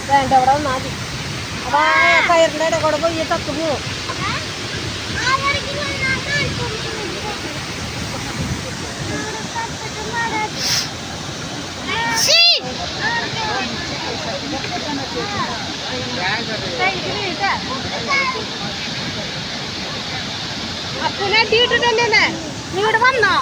വേണ്ട അവിടെ വന്നാൽ മതി. അപ്പൊ ആ കയറിൻ്റെ ഇടയിൽ കൂടെ പോയി തക്ക് പോവും. അപ്പൂനെ അടിയിട്ടിട്ടല്ലേ നീ ഇവിടെ വന്നോ?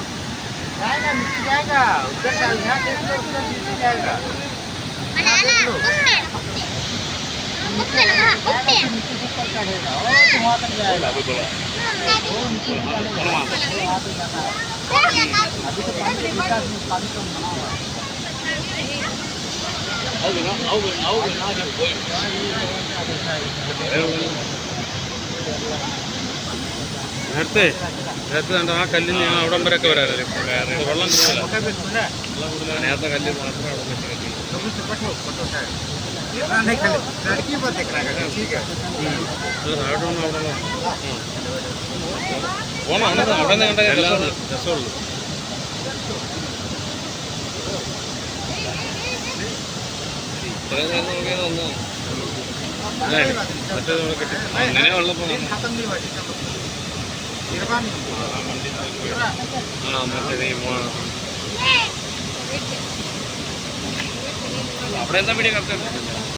നേരത്തെ കണ്ട ആ കല്ലിൽ ഞങ്ങൾ അവിടം വരെയൊക്കെ വരാറില്ല. വെള്ളം കൂടുതലാണ്. നേരത്തെ കല്ല് മാത്രമേ അവിടെ പോണം. അവിടെ നിന്ന് കണ്ട രസമുള്ളൂ. ഇത്രയും നേരം നോക്കിയത് ഒന്ന് മറ്റേ കെട്ടി അങ്ങനെ വെള്ളപ്പോ അവിടെ എന്താ പിടിയ കറക്റ്റ്